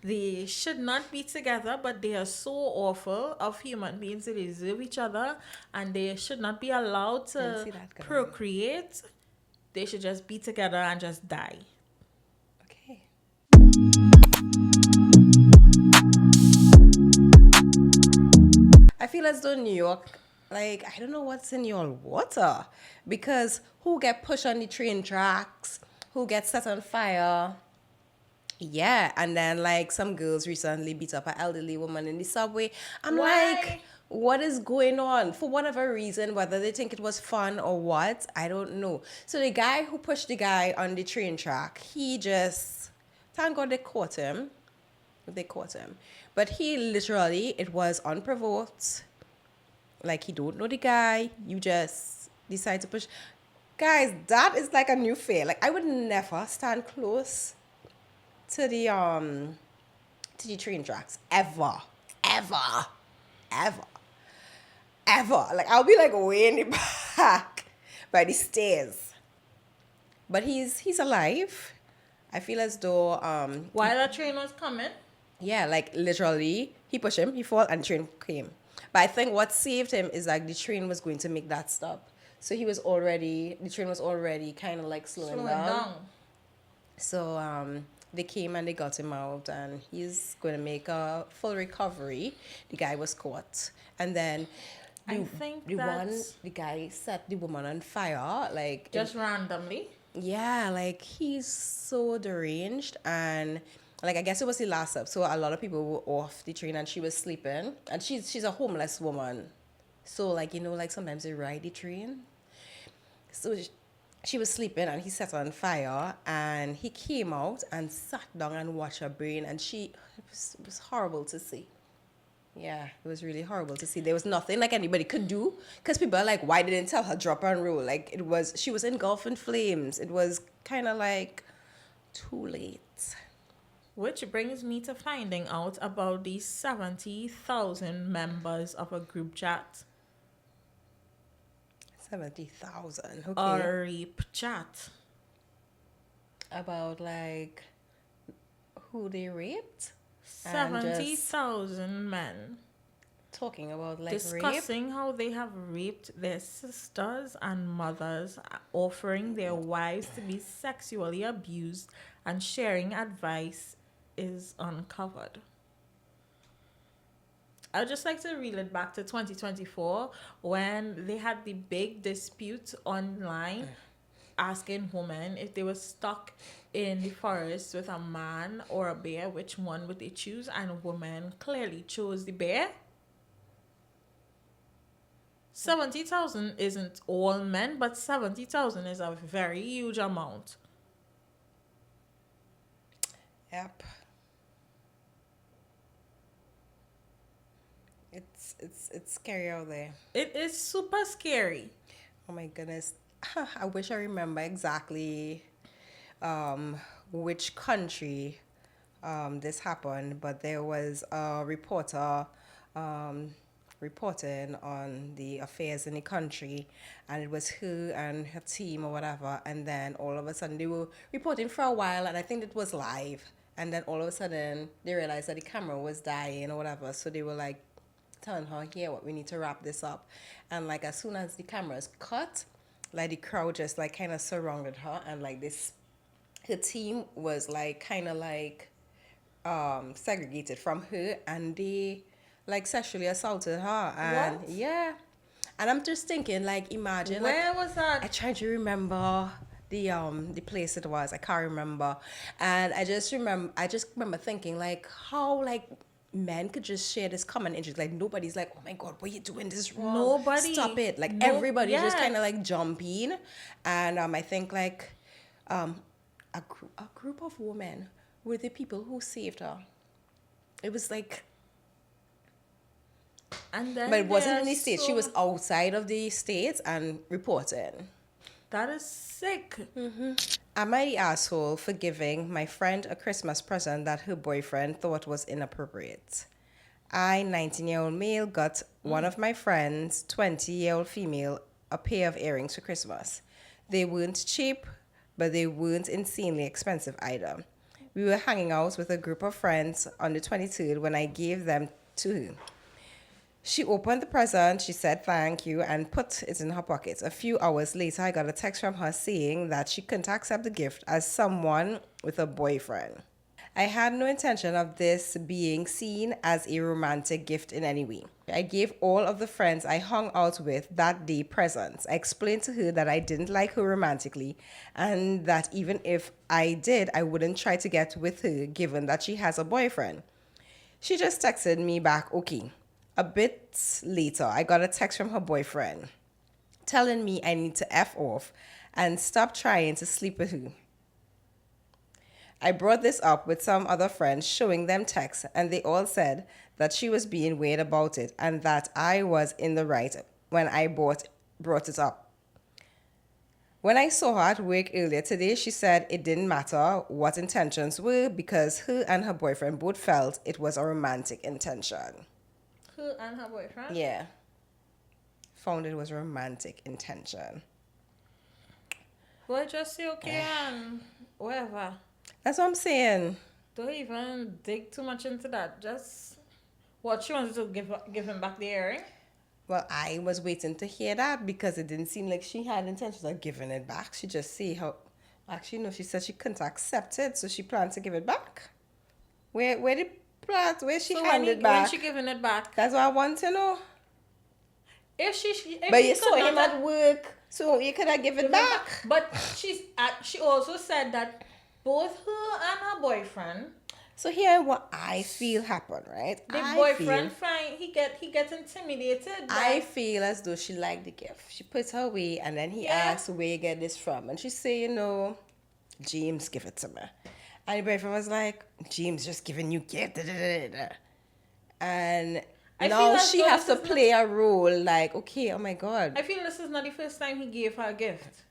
They should not be together, but they are so awful of human beings. They deserve each other, and they should not be allowed Didn't to see that coming. procreate. They should just be together and just die. Okay. I feel as though New York, like, I don't know what's in your water. Because who get pushed on the train tracks? Who get set on fire? Yeah, and then like some girls recently beat up an elderly woman in the subway. I'm like, Why? what is going on? For whatever reason, whether they think it was fun or what, I don't know. So the guy who pushed the guy on the train track, he just, thank God they caught him. They caught him. But he literally, it was unprovoked. Like he don't know the guy. You just decide to push. Guys, that is like a new fear. Like I would never stand close to the train tracks ever, ever, ever, ever. Like I'll be like way in the back by the stairs. But he's alive. I feel as though While the train was coming? yeah, like literally he pushed him, he fall and the train came. But I think what saved him is like the train was going to make that stop. So the train was already kind of like slowing Slowing down. down. So they came and they got him out, and he's going to make a full recovery. The guy was caught, and then I the, think the that's guy set the woman on fire. Like just randomly. yeah, like he's so deranged, and like I guess it was the last stop. So a lot of people were off the train, and she was sleeping, and she's a homeless woman. So like like sometimes they ride the train. So she was sleeping and he set her on fire and he came out and sat down and watched her brain and it was horrible to see. Yeah, it was really horrible to see. There was nothing like anybody could do because people are like, why didn't tell her drop and roll? Like she was engulfed in flames. It was kind of like too late. Which brings me to finding out about the 70,000 members of a group chat. 70,000. A Okay. rape chat. About like who they raped and just 70,000 men talking about like rape. discussing how they have raped their sisters and mothers, offering their wives to be sexually abused, and sharing advice is uncovered. I'd just like to reel it back to 2024 when they had the big dispute online asking women if they were stuck in the forest with a man or a bear, which one would they choose? And women clearly chose the bear. 70,000 isn't all men, but 70,000 is a very huge amount. Yep. It's scary out there. It is super scary. Oh my goodness. I wish I remember exactly which country this happened, but there was a reporter reporting on the affairs in the country, and it was her and her team or whatever, and then all of a sudden they were reporting for a while, and I think it was live, and then all of a sudden they realized that the camera was dying or whatever, so they were like telling her, here, what we need to wrap this up, and like as soon as the cameras cut, like the crowd just like kind of surrounded her, and like this her team was like kind of like segregated from her, and they like sexually assaulted her, and What? yeah, and I'm just thinking like imagine like Where was I that? tried to remember the place it was. I can't remember, and I just remember thinking like how like men could just share this common interest. Like nobody's like, oh my god, what are you doing? This is wrong. Stop Nobody. it! Like No. everybody's just kind of Yes. like jumping, and I think like a group of women were the people who saved her. It was like, And but then it wasn't in there's the States. She was outside of the States and reporting. that is sick. Am I the asshole for giving my friend a Christmas present that her boyfriend thought was inappropriate? I, 19-year-old male, got one of my friends, 20-year-old female, a pair of earrings for Christmas. They weren't cheap, but they weren't insanely expensive either. We were hanging out with a group of friends on the 23rd when I gave them to her. She opened the present, she said thank you, and put it in her pocket. A few hours later, I got a text from her saying that she couldn't accept the gift as someone with a boyfriend. I had no intention of this being seen as a romantic gift in any way. I gave all of the friends I hung out with that day presents. I explained to her that I didn't like her romantically and that even if I did, I wouldn't try to get with her given that she has a boyfriend. She just texted me back, okay. A bit later, I got a text from her boyfriend telling me I need to F off and stop trying to sleep with her. I brought this up with some other friends, showing them texts, and they all said that she was being weird about it and that I was in the right when I brought it up. When I saw her at work earlier today, she said it didn't matter what intentions were because her and her boyfriend both felt it was a romantic intention. Her and her boyfriend? Yeah. Found it was a romantic intention. Well, just say okay and whatever. That's what I'm saying. Don't even dig too much into that. Just what she wanted to give him back the earring. Well, I was waiting to hear that because it didn't seem like she had intentions of giving it back. She just see how. Actually, no, she said she couldn't accept it, so she planned to give it back. Where she handed it back? When she giving it back? That's what I want to know. If but you saw him at work, so you could have given it back. But she also said that both her and her boyfriend. So here, what I feel happened, right? The boyfriend find he gets intimidated. I feel as though she liked the gift. She puts her away, and then he asks where you get this from, and she say, James give it to me, and the boyfriend was like, James just giving you gift, and now she has to play a role like, okay, oh my God. I feel this is not the first time he gave her a gift.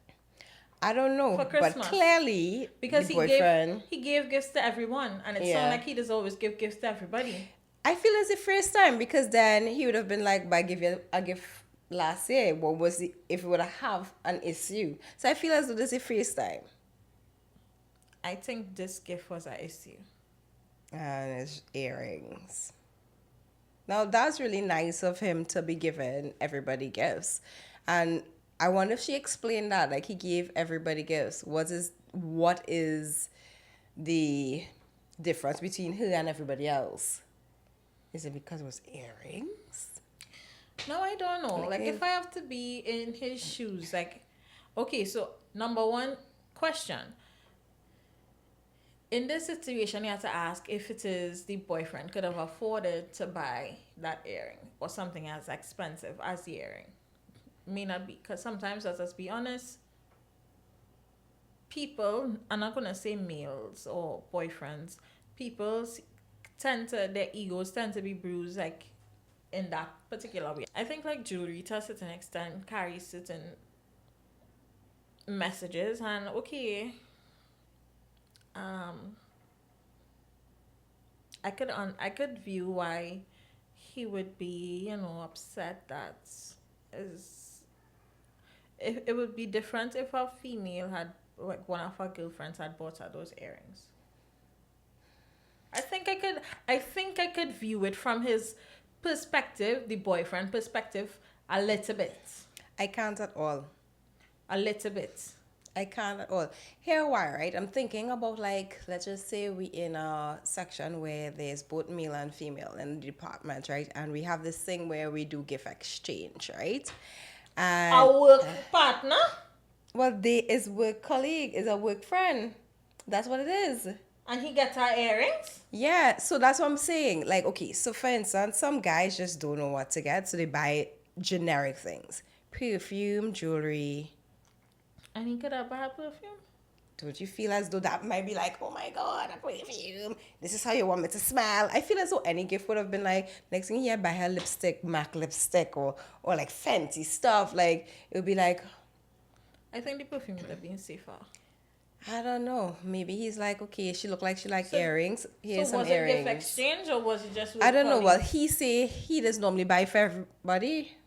I don't know, but clearly because the boyfriend he gave gifts to everyone, and it sounds like he does always give gifts to everybody. I feel it's the first time because then he would have been like, "But I give you a gift last year. What was it if we would have an issue?" So I feel as though this is the first time. I think this gift was an issue. And it's earrings. Now that's really nice of him to be giving everybody gifts, and I wonder if she explained that, like he gave everybody gifts. What is the difference between her and everybody else? Is it because it was earrings? No, I don't know. Like if I have to be in his shoes, like, okay, so number one question. In this situation, you have to ask if it is the boyfriend could have afforded to buy that earring or something as expensive as the earring. May not be, because sometimes, let us be honest, people, I'm not gonna say males or boyfriends, people their egos tend to be bruised like in that particular way. I think like jewelry to a certain extent carries certain messages, and okay, I could view why he would be upset that is. It would be different if a female had, like, one of her girlfriends had bought her those earrings. I think I could view it from his perspective, the boyfriend perspective, a little bit. I can't at all. A little bit. I can't at all. Here why, right? I'm thinking about, like, let's just say we in a section where there's both male and female in the department, right? And we have this thing where we do gift exchange, right? And a work partner? Well, they is work colleague, is a work friend. That's what it is. And he gets her earrings? Yeah, so that's what I'm saying. Like, okay, so for instance, some guys just don't know what to get, so they buy generic things. Perfume, jewelry. And he could have bought perfume? Don't you feel as though that might be like, oh my God, a perfume. This is how you want me to smell. I feel as though any gift would have been like, next thing you buy her lipstick, MAC lipstick, or like Fenty stuff. Like, it would be like. I think the perfume would have been safer. I don't know. Maybe he's like, okay, she looked like she liked earrings. Here's some earrings. So was it gift exchange or was it just with I don't know. colleagues? Well, he say he does normally buy for everybody.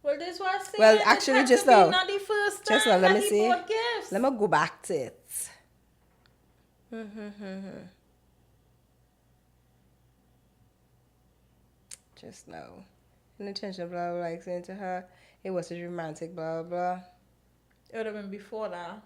Well, this was saying. Well, actually, just now. Not the first time just now, let me he see. bought gifts. Let me go back to it. Just now. And attention, blah, blah, like saying to her, it was a romantic, blah, blah, blah. It would have been before that.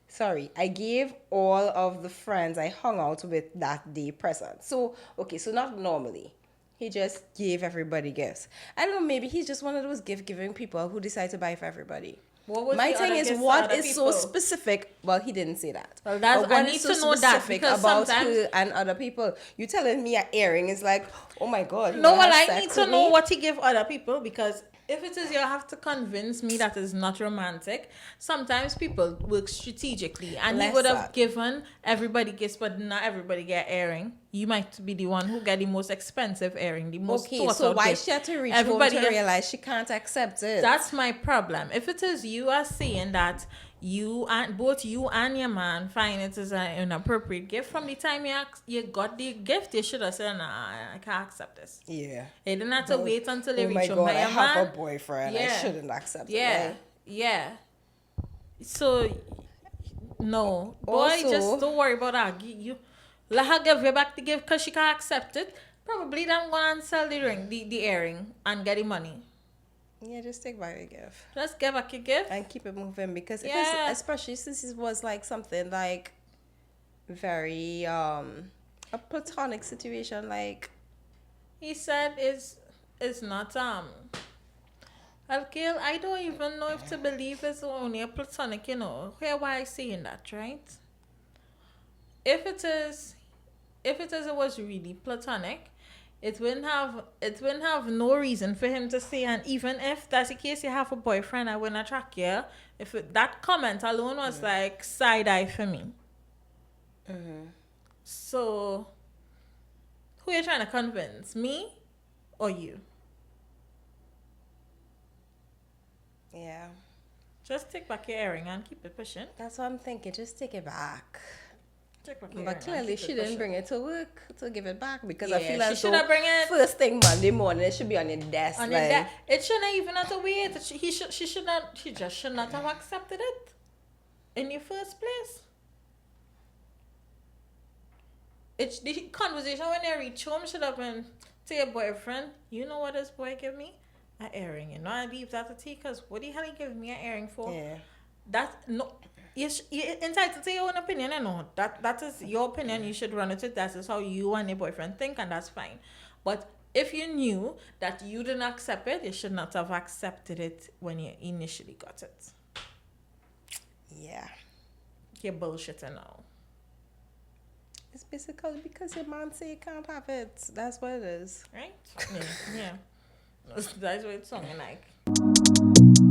Sorry, I gave all of the friends I hung out with that day presents. So, okay, so not normally. He just gave everybody gifts. I don't know, maybe he's just one of those gift-giving people who decide to buy for everybody. What was My the thing other is, gifts to what other is so people? specific? Well, he didn't say that. Well, that's But what I is need so to know that specific because about sometimes her and other people. You telling me an earring is like, oh my god. you no, wanna well, have I need sex to with know me? what he give other people because if it is you have to convince me that is not romantic. Sometimes people work strategically, and he Less would have that. given everybody gifts, but not everybody get earring. You might be the one who get the most expensive earring, the most Okay, thought so out why gift. she had to reach Everybody home to else- realize she can't accept it? That's my problem. If it is you are saying that you and both you and your man find it as an inappropriate gift from the time you got the gift, you should have said, "Nah, I can't accept this." Yeah. You didn't have to wait until you Oh my reach home. god, But I your have man, a boyfriend. I Yeah. shouldn't accept it. yeah, Right? yeah. So no, boy, Also- just don't worry about that. You let her give you back the gift because she can't accept it. Probably then go and sell the ring, the earring, and get the money. Yeah, just take back the gift. Just give back your gift. And keep it moving because if Yeah. it's, especially since it was like something like very a platonic situation, like He said it's not okay, I don't even know if to believe it's only a platonic, Hear why I saying that, right? If it was really platonic, it wouldn't have no reason for him to say, and even if that's the case, you have a boyfriend, I wouldn't attract you. That comment alone was like side eye for me. So, who are you trying to convince, me or you? yeah. Just take back your earring and keep it pushing. That's what I'm thinking. Just take it back. Take back your But earring and clearly keep she it didn't pushing. bring it to work to give it back because Yeah, I feel she like shoulda bring it first thing Monday morning it should be on your desk. On like, your desk. It shouldn't even have to wait. She just should not have accepted it in the first place. It's the conversation when they reach home should have been to your boyfriend. You know what this boy give me? An earring. I leave that to tea because what the hell he giving me an earring for? yeah. That's no. You're entitled to your own opinion, that is your opinion. You should run it. That is how you and your boyfriend think, and that's fine. But if you knew that you didn't accept it, you should not have accepted it when you initially got it. Yeah. You're bullshitting now. It's basically because your man say you can't have it. That's what it is. Right? Yeah. That's what it's sounding like.